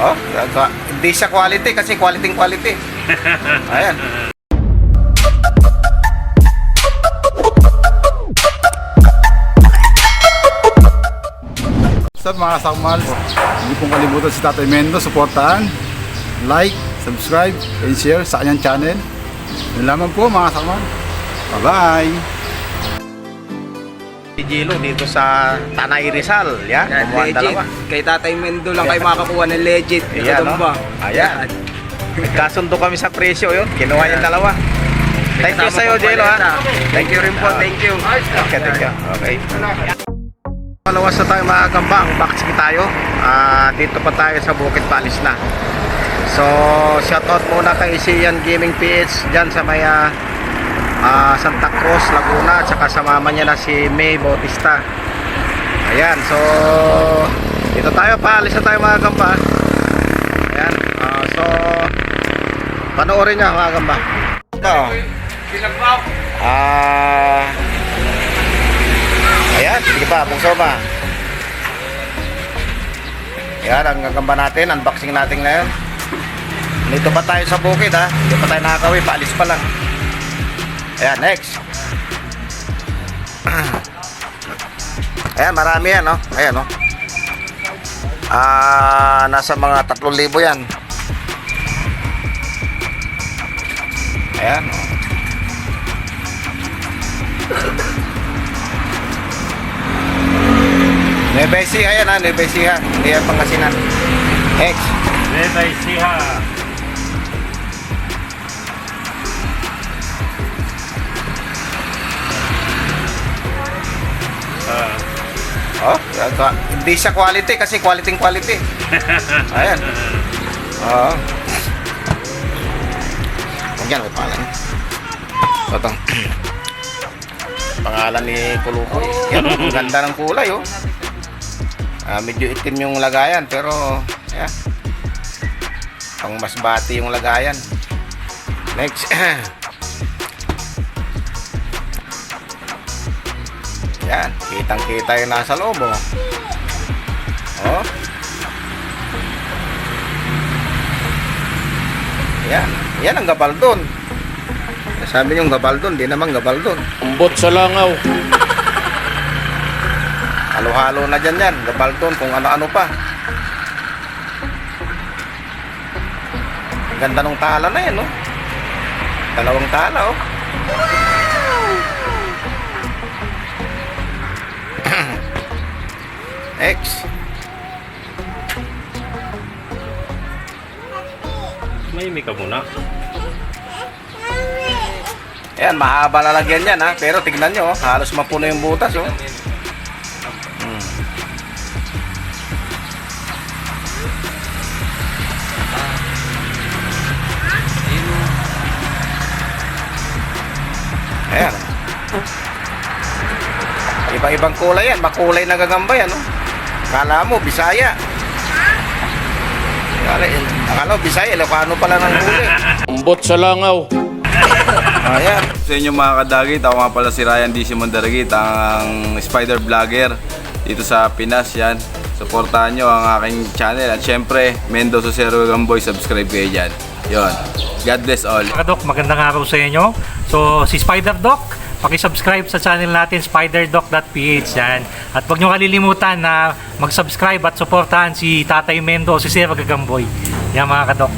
Oh, hindi siya quality kasi quality. Ayan. What's up mga sakmal? Hindi pong kalimutan si Tatay Mendo, suportahan, like, subscribe, and share sa kanyang channel. Yun lamang po mga sakmal. Bye-bye! Si Gilo dito sa Tanay Rizal. Yan, kumuha ang dalawa. Kay Tatay Mendo lang kayo makakuha ng legit. Ayan, no? Ayan. Kasundo kami sa presyo yun. Kinuha yung dalawa. Thank you sa'yo, Gilo, ha? Thank you rin po, thank you. Okay, thank you. Okay. Malawas na tayo mga gamba. Unboxing tayo. Dito pa tayo sa Bukid Palis na. So, shoutout muna kay Sian Gaming PH dyan sa may Santa Cruz, Laguna, at saka sa mama niya na si May Bautista. Ayan, so dito tayo, paalis na tayo mga gamba. Ayan, so panoorin niya mga gamba. Ayan, sige pa, bukso pa. Ayan, ang gamba natin, unboxing natin ngayon. Dito pa tayo sa bukid, ha. Dito pa tayo nakakawi, paalis pa lang. Ayan, next. Ayan, marami yan, no? Ayan, no? Nasa mga 3,000 yan. Ayan, no? Nueva Ecija yan, ha? Nueva Ecija. Hindi yan Pangasinan. Next. Nueva Ecija. Oh, hindi siya quality kasi quality. Ayan. Oo. Yan, may pangalan. Ito. Pangalan ni Kulukoy. Yan, ang ganda ng kulay, oh. Medyo itim yung lagayan, pero yan. Pang mas bati yung lagayan. Next. Yan, kitang-kita yung nasa loob, oh. Oh. Yan ang gabaldon. Sabi niyong gabaldon, di naman gabaldon. Umbot sa langaw. Halo-halo na dyan yan, gabaldon, kung ano-ano pa. Ang ganda ng tala na yan, oh. Dalawang tala, oh. X. May ka muna. Ayan, mahaba lalagyan yan, ha. Pero tignan nyo, oh, halos mapuno yung butas, oh. Ayan. Iba-ibang kulay yan, makulay na gagamba yan, oh. Akala mo, Bisaya. Akala mo, Bisaya, Ilocano pala ng kulay. Umbot sa langaw. Ayan. Sa inyo mga kadagit, ako nga pala si Ryan D. Simondaragit, ang spider vlogger dito sa Pinas. Yan, supportahan nyo ang aking channel. At syempre, Mendo Susero Gamboy, subscribe kayo dyan. Yun, God bless all. Mga Doc, magandang araw sa inyo. So, si Spider Doc, paki-subscribe sa channel natin, spiderdoc.ph yan. At huwag nyo kalilimutan na mag-subscribe at supportahan si Tatay Mendo o si Sir Gagamboy. Yan mga kadok.